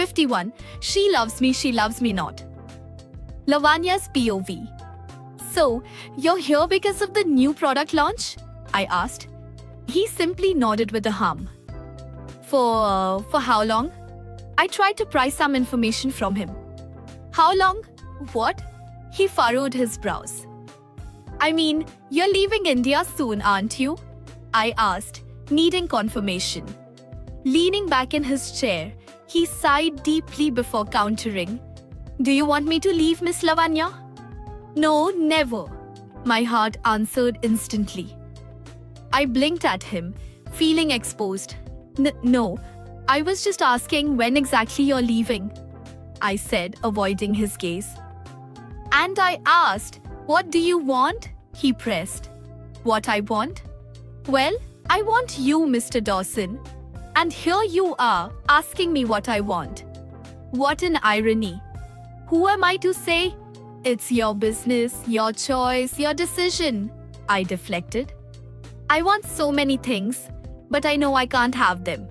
51. She loves me not. Lavanya's POV. So, you're here because of the new product launch? I asked. He simply nodded with a hum. For how long? I tried to pry some information from him. How long? What? He furrowed his brows. I mean, you're leaving India soon, aren't you? I asked, needing confirmation. Leaning back in his chair, he sighed deeply before countering. Do you want me to leave, Miss Lavanya? No, never. My heart answered instantly. I blinked at him, feeling exposed. No, I was just asking when exactly you're leaving, I said, avoiding his gaze. And I asked, what do you want? He pressed. What I want? Well, I want you, Mr. Dawson. And here you are, asking me what I want. What an irony. Who am I to say? It's your business, your choice, your decision, I deflected. I want so many things, but I know I can't have them.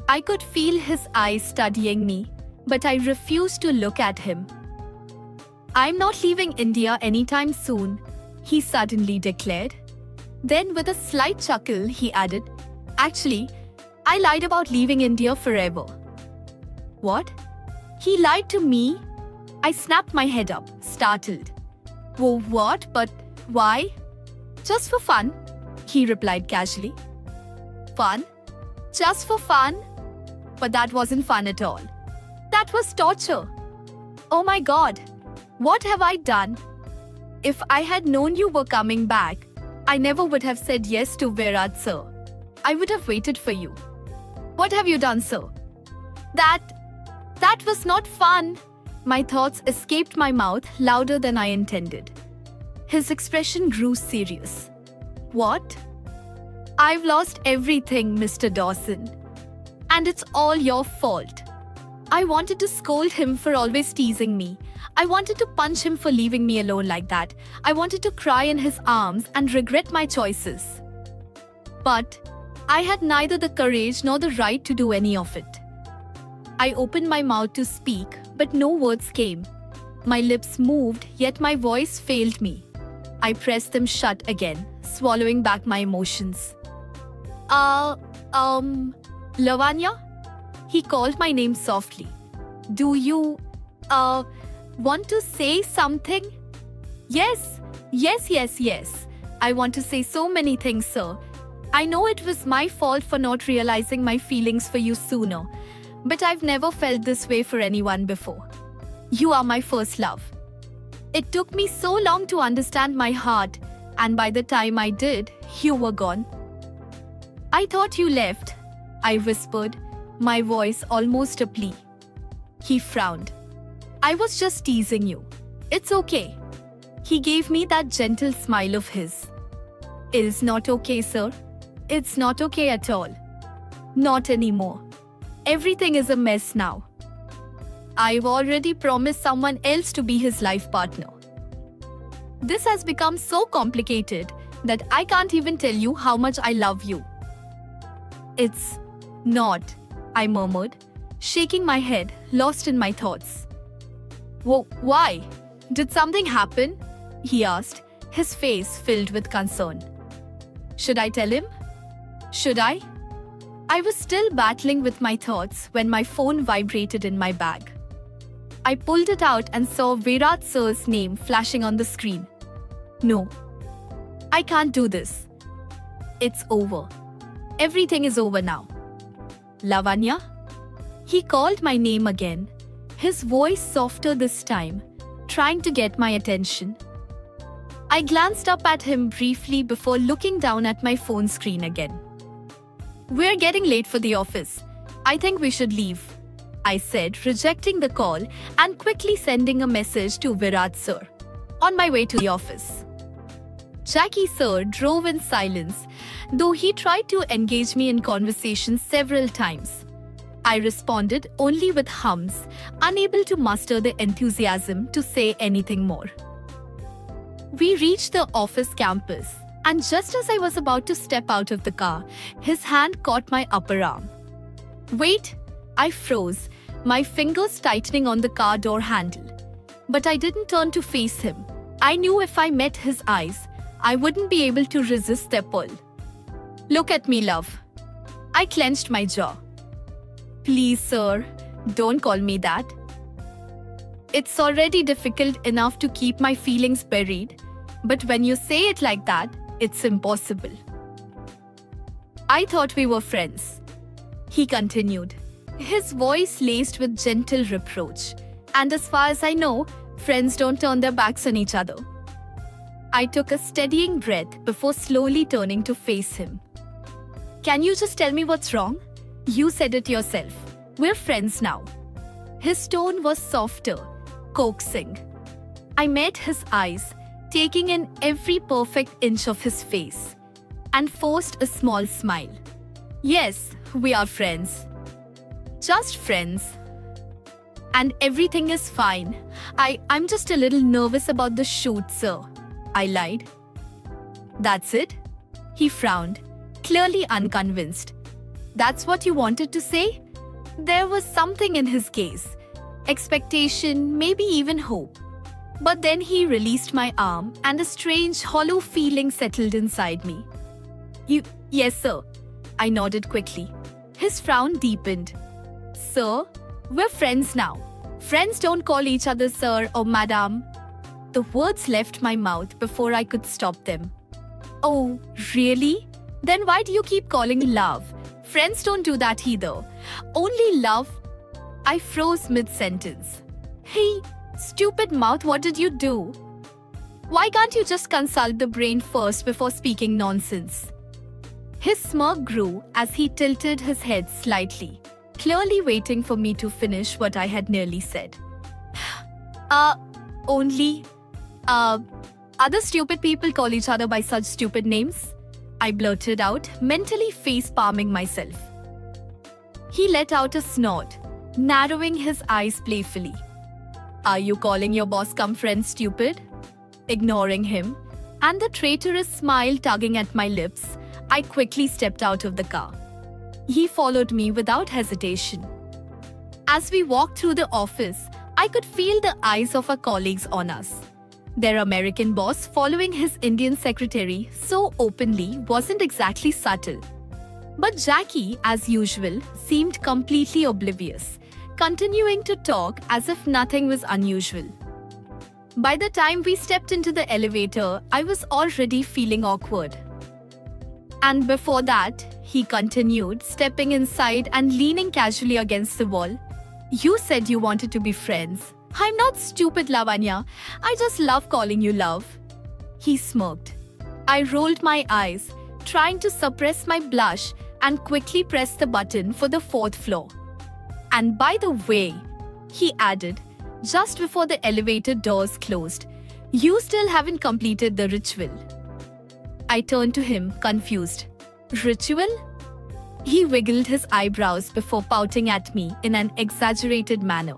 I could feel his eyes studying me, but I refused to look at him. I'm not leaving India anytime soon, he suddenly declared. Then with a slight chuckle, he added, actually, I lied about leaving India forever. What? He lied to me? I snapped my head up, startled. Whoa, what? But why? Just for fun, he replied casually. Fun? Just for fun? But that wasn't fun at all. That was torture. Oh my God, what have I done? If I had known you were coming back, I never would have said yes to Virat, sir. I would have waited for you. What have you done, sir? That was not fun. My thoughts escaped my mouth louder than I intended. His expression grew serious. What? I've lost everything, Mr. Dawson. And it's all your fault. I wanted to scold him for always teasing me. I wanted to punch him for leaving me alone like that. I wanted to cry in his arms and regret my choices. But I had neither the courage nor the right to do any of it. I opened my mouth to speak, but no words came. My lips moved, yet my voice failed me. I pressed them shut again, swallowing back my emotions. Lavanya? He called my name softly. Do you, want to say something? Yes. I want to say so many things, sir. I know it was my fault for not realizing my feelings for you sooner, but I've never felt this way for anyone before. You are my first love. It took me so long to understand my heart, and by the time I did, you were gone. I thought you left, I whispered, my voice almost a plea. He frowned. I was just teasing you. It's okay. He gave me that gentle smile of his. It's not okay, sir. It's not okay at all. Not anymore. Everything is a mess now. I've already promised someone else to be his life partner. This has become so complicated that I can't even tell you how much I love you. It's not, I murmured, shaking my head, lost in my thoughts. Why? Did something happen? He asked, his face filled with concern. Should I tell him? Should I? I was still battling with my thoughts when my phone vibrated in my bag. I pulled it out and saw Virat sir's name flashing on the screen. No, I can't do this. It's over. Everything is over now. Lavanya? He called my name again, his voice softer this time, trying to get my attention. I glanced up at him briefly before looking down at my phone screen again. We're getting late for the office. I think we should leave, I said, rejecting the call and quickly sending a message to Virat sir. On my way to the office. Jackie sir drove in silence, though he tried to engage me in conversation several times. I responded only with hums, unable to muster the enthusiasm to say anything more. We reached the office campus, and just as I was about to step out of the car, his hand caught my upper arm. Wait, I froze, my fingers tightening on the car door handle. But I didn't turn to face him. I knew if I met his eyes, I wouldn't be able to resist their pull. "Look at me, love." I clenched my jaw. "Please, sir, don't call me that. It's already difficult enough to keep my feelings buried, but when you say it like that, it's impossible." "I thought we were friends," he continued, his voice laced with gentle reproach. "And as far as I know, friends don't turn their backs on each other." I took a steadying breath before slowly turning to face him. "Can you just tell me what's wrong? You said it yourself. We're friends now." His tone was softer, coaxing. I met his eyes, taking in every perfect inch of his face, and forced a small smile. "Yes, we are friends. Just friends. And everything is fine. I'm just a little nervous about the shoot, sir," I lied. "That's it?" He frowned, clearly unconvinced. "That's what you wanted to say?" There was something in his gaze. Expectation, maybe even hope. But then he released my arm and a strange, hollow feeling settled inside me. Yes, sir," I nodded quickly. His frown deepened. "Sir, we're friends now. Friends don't call each other sir or madam." The words left my mouth before I could stop them. "Oh, really? Then why do you keep calling love? Friends don't do that either. Only love." I froze mid-sentence. "Hey, stupid mouth, what did you do? Why can't you just consult the brain first before speaking nonsense?" His smirk grew as he tilted his head slightly, clearly waiting for me to finish what I had nearly said. Only, other stupid people call each other by such stupid names," I blurted out, mentally face-palming myself. He let out a snort, narrowing his eyes playfully. "Are you calling your boss-cum-friend stupid?" Ignoring him, and the traitorous smile tugging at my lips, I quickly stepped out of the car. He followed me without hesitation. As we walked through the office, I could feel the eyes of our colleagues on us. Their American boss following his Indian secretary so openly wasn't exactly subtle. But Jackie, as usual, seemed completely oblivious, continuing to talk as if nothing was unusual. By the time we stepped into the elevator, I was already feeling awkward. "And before that," he continued, stepping inside and leaning casually against the wall, "you said you wanted to be friends. I'm not stupid, Lavanya. I just love calling you love." He smirked. I rolled my eyes, trying to suppress my blush, and quickly pressed the button for the 4th floor. "And by the way," he added, just before the elevator doors closed, "you still haven't completed the ritual." I turned to him, confused. "Ritual?" He wiggled his eyebrows before pouting at me in an exaggerated manner.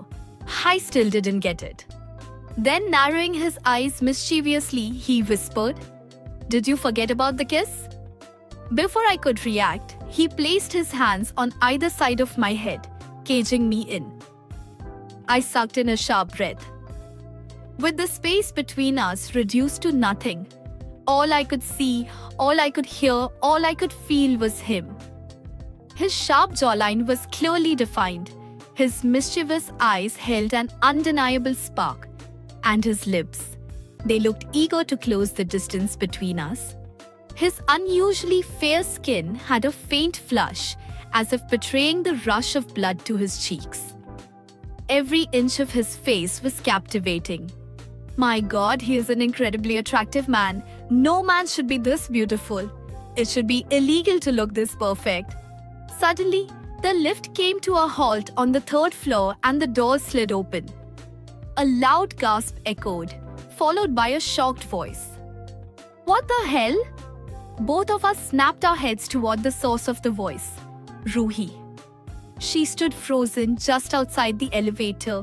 I still didn't get it. Then, narrowing his eyes mischievously, he whispered, "Did you forget about the kiss?" Before I could react, he placed his hands on either side of my head, caging me in. I sucked in a sharp breath. With the space between us reduced to nothing, all I could see, all I could hear, all I could feel was him. His sharp jawline was clearly defined, his mischievous eyes held an undeniable spark, and his lips, they looked eager to close the distance between us. His unusually fair skin had a faint flush, as if betraying the rush of blood to his cheeks. Every inch of his face was captivating. My God, he is an incredibly attractive man. No man should be this beautiful. It should be illegal to look this perfect. Suddenly, the lift came to a halt on the 3rd floor and the doors slid open. A loud gasp echoed, followed by a shocked voice. "What the hell?" Both of us snapped our heads toward the source of the voice, Ruhi. She stood frozen just outside the elevator,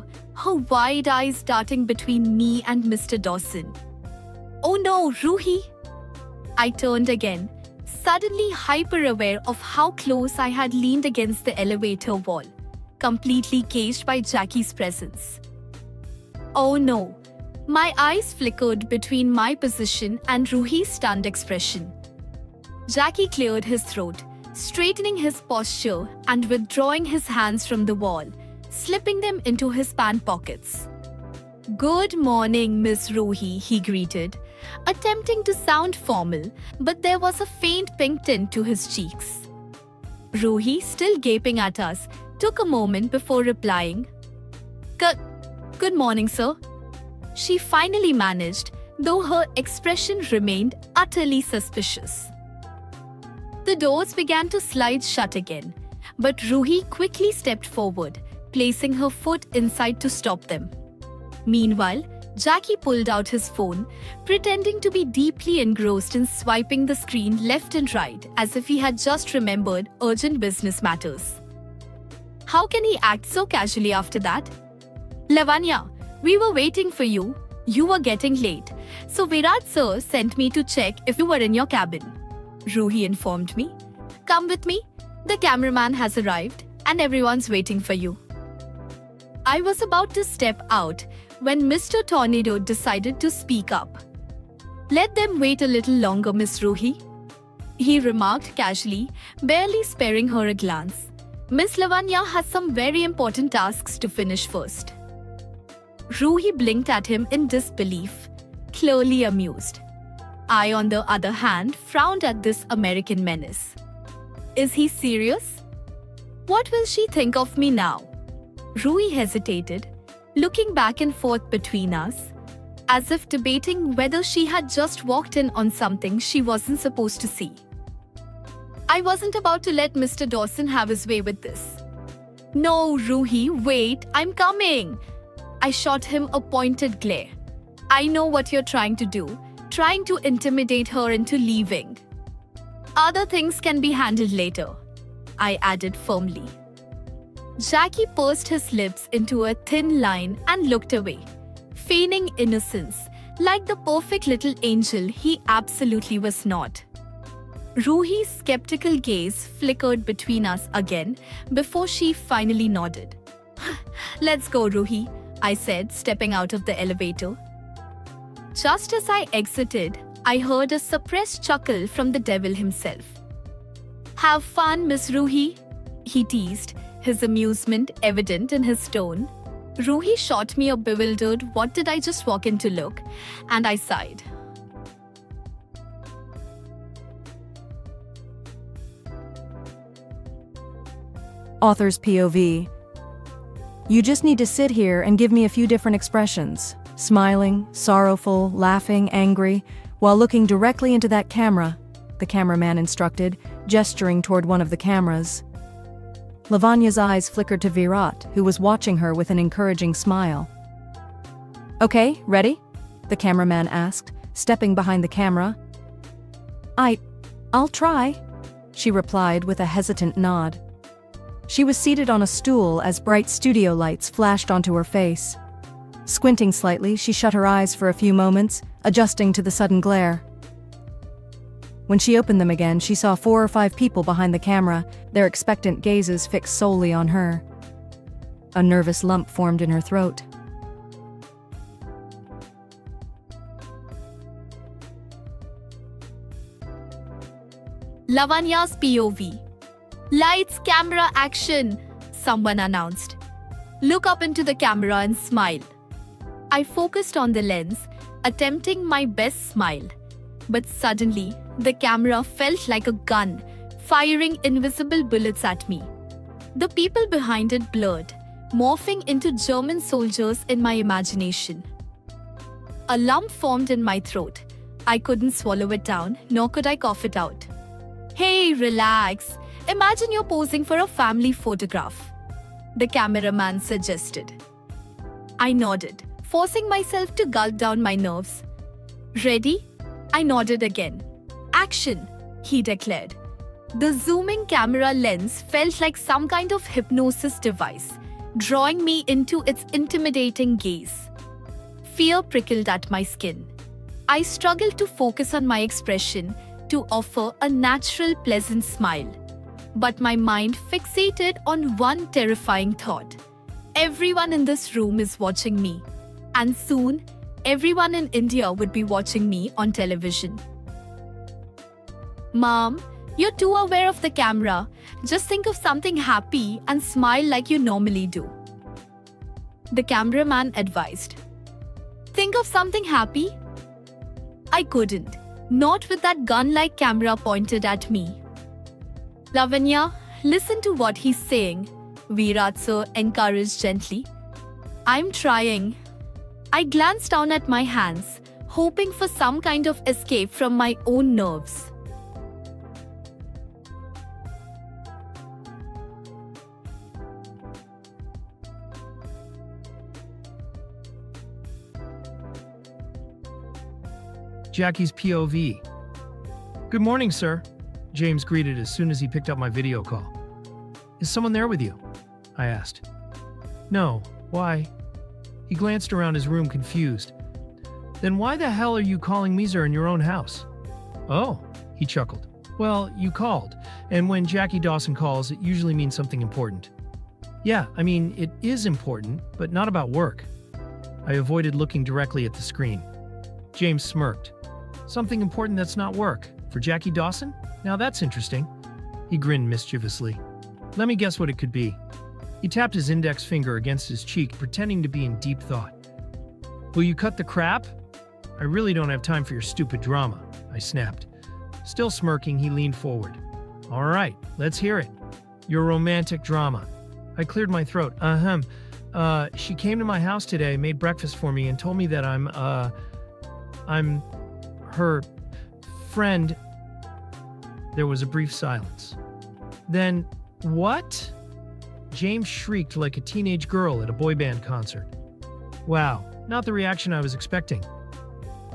her wide eyes darting between me and Mr. Dawson. "Oh no, Ruhi!" I turned again, suddenly hyper-aware of how close I had leaned against the elevator wall. completely caged by Jackie's presence. Oh no! My eyes flickered between my position and Ruhi's stunned expression. Jackie cleared his throat, straightening his posture and withdrawing his hands from the wall, slipping them into his pant pockets. "Good morning, Miss Ruhi," he greeted, attempting to sound formal, but there was a faint pink tint to his cheeks. Ruhi, still gaping at us, took a moment before replying, Good morning, sir." She finally managed, though her expression remained utterly suspicious. The doors began to slide shut again, but Ruhi quickly stepped forward, placing her foot inside to stop them. Meanwhile, Jackie pulled out his phone, pretending to be deeply engrossed in swiping the screen left and right as if he had just remembered urgent business matters. How can he act so casually after that? "Lavanya, we were waiting for you. You were getting late, so Virat sir sent me to check if you were in your cabin," Ruhi informed me. "Come with me. The cameraman has arrived and everyone's waiting for you." I was about to step out when Mr. Tornado decided to speak up. "Let them wait a little longer, Miss Ruhi," he remarked casually, barely sparing her a glance. "Miss Lavanya has some very important tasks to finish first." Ruhi blinked at him in disbelief, clearly amused. I, on the other hand, frowned at this American menace. Is he serious? What will she think of me now? Ruhi hesitated, looking back and forth between us, as if debating whether she had just walked in on something she wasn't supposed to see. I wasn't about to let Mr. Dawson have his way with this. "No, Ruhi, wait, I'm coming!" I shot him a pointed glare. "I know what you're trying to do, trying to intimidate her into leaving. Other things can be handled later," I added firmly. Jackie pursed his lips into a thin line and looked away, feigning innocence, like the perfect little angel he absolutely was not. Ruhi's skeptical gaze flickered between us again before she finally nodded. "Let's go, Ruhi," I said, stepping out of the elevator. Just as I exited, I heard a suppressed chuckle from the devil himself. "Have fun, Miss Ruhi," he teased, his amusement evident in his tone. Ruhi shot me a bewildered "what did I just walk in to look?" and I sighed. Author's POV. You just need to sit here and give me a few different expressions. Smiling, sorrowful, laughing, angry, while looking directly into that camera, the cameraman instructed, gesturing toward one of the cameras. Lavanya's eyes flickered to Virat, who was watching her with an encouraging smile. "Okay, ready?" the cameraman asked, stepping behind the camera. I'll try," she replied with a hesitant nod. She was seated on a stool as bright studio lights flashed onto her face. Squinting slightly, she shut her eyes for a few moments, adjusting to the sudden glare. When she opened them again, she saw 4 or 5 people behind the camera, their expectant gazes fixed solely on her. A nervous lump formed in her throat. Lavanya's POV. "Lights, camera, action," someone announced. "Look up into the camera and smile." I focused on the lens, attempting my best smile. But suddenly, the camera felt like a gun, firing invisible bullets at me. The people behind it blurred, morphing into German soldiers in my imagination. A lump formed in my throat. I couldn't swallow it down, nor could I cough it out. "Hey, relax. Imagine you're posing for a family photograph," the cameraman suggested. I nodded, forcing myself to gulp down my nerves. "Ready?" I nodded again. "Action," he declared. The zooming camera lens felt like some kind of hypnosis device, drawing me into its intimidating gaze. Fear prickled at my skin. I struggled to focus on my expression, to offer a natural, pleasant smile. but my mind fixated on one terrifying thought. Everyone in this room is watching me, and soon, everyone in India would be watching me on television. Mom, you're too aware of the camera. Just think of something happy and smile like you normally do. The cameraman advised. Think of something happy? I couldn't. Not with that gun-like camera pointed at me. Lavanya, listen to what he's saying, Virat sir encouraged gently. I'm trying. I glanced down at my hands, hoping for some kind of escape from my own nerves. Jackie's POV. Good morning, sir, James greeted as soon as he picked up my video call. Is someone there with you? I asked. No, why? He glanced around his room confused. Then why the hell are you calling me, sir, in your own house? Oh, he chuckled. Well, you called, and when Jackie Dawson calls, it usually means something important. Yeah, I mean, it is important, but not about work. I avoided looking directly at the screen. James smirked. Something important that's not work. For Jackie Dawson? Now that's interesting. He grinned mischievously. Let me guess what it could be. He tapped his index finger against his cheek, pretending to be in deep thought. Will you cut the crap? I really don't have time for your stupid drama, I snapped. Still smirking, he leaned forward. All right, let's hear it. Your romantic drama. I cleared my throat. She came to my house today, made breakfast for me, and told me that I'm her friend. There was a brief silence. Then, what? James shrieked like a teenage girl at a boy band concert. Wow, not the reaction I was expecting.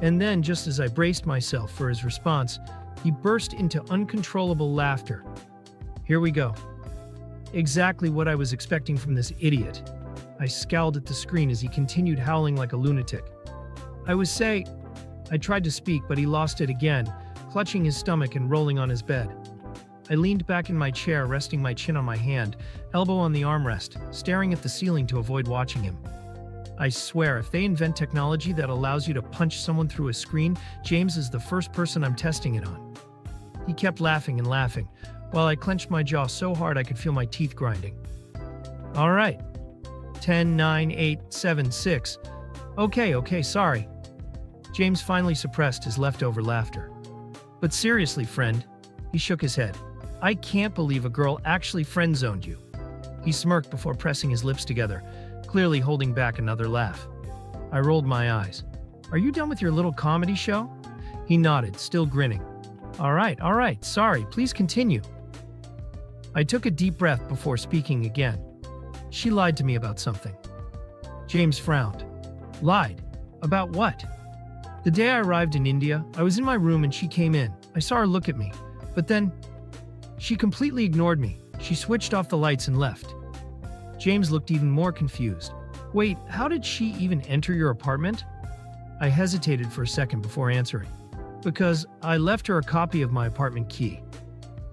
And then, just as I braced myself for his response, he burst into uncontrollable laughter. Here we go. Exactly what I was expecting from this idiot. I scowled at the screen as he continued howling like a lunatic. I tried to speak, but he lost it again, clutching his stomach and rolling on his bed. I leaned back in my chair, resting my chin on my hand, elbow on the armrest, staring at the ceiling to avoid watching him. I swear, if they invent technology that allows you to punch someone through a screen, James is the first person I'm testing it on. He kept laughing and laughing, while I clenched my jaw so hard I could feel my teeth grinding. All right. 10, 9, 8, 7, 6. Okay, sorry. James finally suppressed his leftover laughter. But seriously, friend, he shook his head. I can't believe a girl actually friend-zoned you. He smirked before pressing his lips together, clearly holding back another laugh. I rolled my eyes. Are you done with your little comedy show? He nodded, still grinning. All right, sorry, please continue. I took a deep breath before speaking again. She lied to me about something. James frowned. Lied? About what? The day I arrived in India, I was in my room and she came in. I saw her look at me, but then she completely ignored me. She switched off the lights and left. James looked even more confused. Wait, how did she even enter your apartment? I hesitated for a second before answering. Because I left her a copy of my apartment key.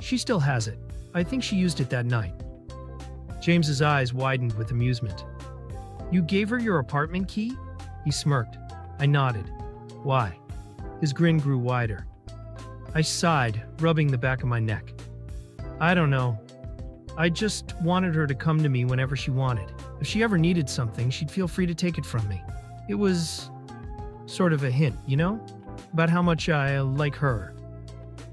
She still has it. I think she used it that night. James's eyes widened with amusement. You gave her your apartment key? He smirked. I nodded. Why? His grin grew wider. I sighed, rubbing the back of my neck. I don't know. I just wanted her to come to me whenever she wanted. If she ever needed something, she'd feel free to take it from me. It was sort of a hint, you know? About how much I like her.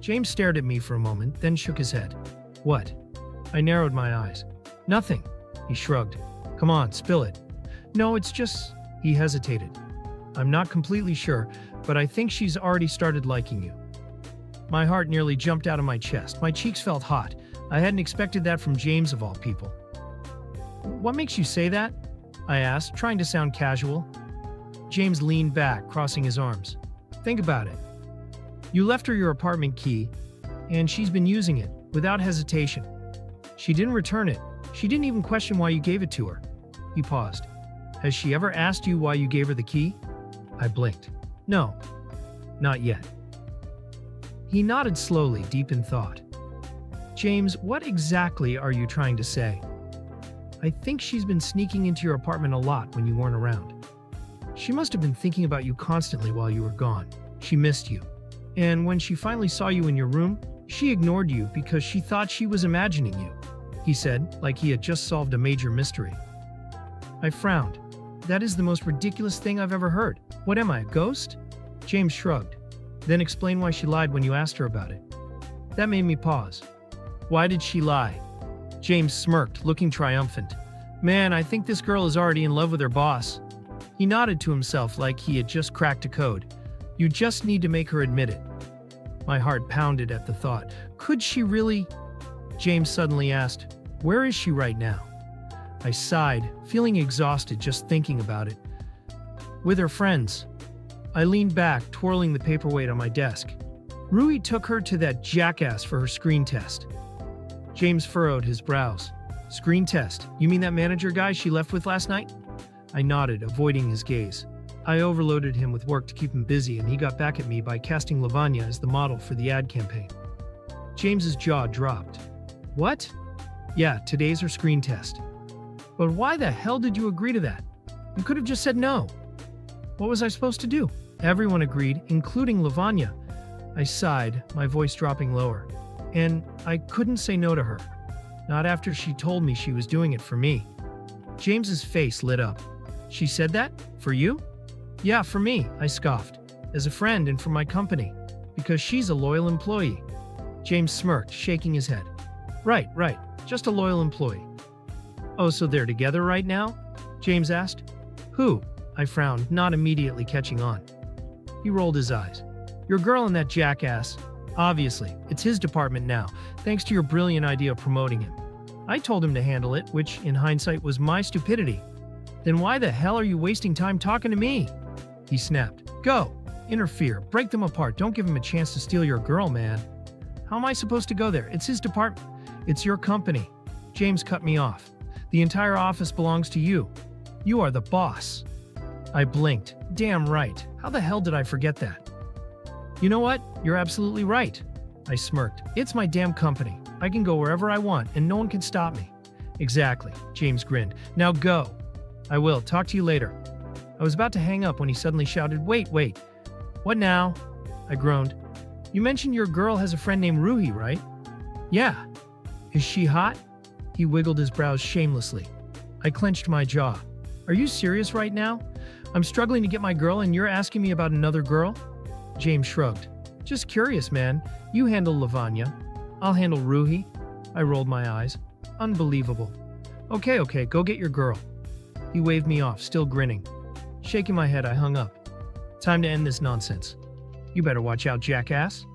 James stared at me for a moment, then shook his head. What? I narrowed my eyes. Nothing. He shrugged. Come on, spill it. No, it's just... He hesitated. I'm not completely sure, but I think she's already started liking you. My heart nearly jumped out of my chest. My cheeks felt hot. I hadn't expected that from James of all people. What makes you say that? I asked, trying to sound casual. James leaned back, crossing his arms. Think about it. You left her your apartment key, and she's been using it, without hesitation. She didn't return it. She didn't even question why you gave it to her. He paused. Has she ever asked you why you gave her the key? I blinked. No, not yet. He nodded slowly, deep in thought. James, what exactly are you trying to say? I think she's been sneaking into your apartment a lot when you weren't around. She must have been thinking about you constantly while you were gone. She missed you. And when she finally saw you in your room, she ignored you because she thought she was imagining you, he said, like he had just solved a major mystery. I frowned. That is the most ridiculous thing I've ever heard. What am I, a ghost? James shrugged. Then explained why she lied when you asked her about it. That made me pause. Why did she lie? James smirked, looking triumphant. Man, I think this girl is already in love with her boss. He nodded to himself like he had just cracked a code. You just need to make her admit it. My heart pounded at the thought. Could she really? James suddenly asked, where is she right now? I sighed, feeling exhausted just thinking about it. With her friends. I leaned back, twirling the paperweight on my desk. Rui took her to that jackass for her screen test. James furrowed his brows. Screen test? You mean that manager guy she left with last night? I nodded, avoiding his gaze. I overloaded him with work to keep him busy, and he got back at me by casting Lavanya as the model for the ad campaign. James's jaw dropped. What? Yeah, today's her screen test. But why the hell did you agree to that? You could have just said no. What was I supposed to do? Everyone agreed, including Lavanya. I sighed, my voice dropping lower. And I couldn't say no to her. Not after she told me she was doing it for me. James's face lit up. She said that? For you? Yeah, for me, I scoffed. As a friend and for my company. Because she's a loyal employee. James smirked, shaking his head. Right. Just a loyal employee. Oh, so they're together right now? James asked. Who? I frowned, not immediately catching on. He rolled his eyes. Your girl and that jackass. Obviously, it's his department now, thanks to your brilliant idea of promoting him. I told him to handle it, which, in hindsight, was my stupidity. Then why the hell are you wasting time talking to me? He snapped. Go. Interfere. Break them apart. Don't give him a chance to steal your girl, man. How am I supposed to go there? It's his department. It's your company. James cut me off. The entire office belongs to you. You are the boss. I blinked. Damn right. How the hell did I forget that? You know what? You're absolutely right. I smirked. It's my damn company. I can go wherever I want, and no one can stop me. Exactly. James grinned. Now go. I will. Talk to you later. I was about to hang up when he suddenly shouted, Wait. What now? I groaned. You mentioned your girl has a friend named Rui, right? Yeah. Is she hot? He wiggled his brows shamelessly. I clenched my jaw. Are you serious right now? I'm struggling to get my girl and you're asking me about another girl? James shrugged. Just curious, man. You handle Lavanya. I'll handle Rui. I rolled my eyes. Unbelievable. Okay, go get your girl. He waved me off, still grinning. Shaking my head, I hung up. Time to end this nonsense. You better watch out, jackass.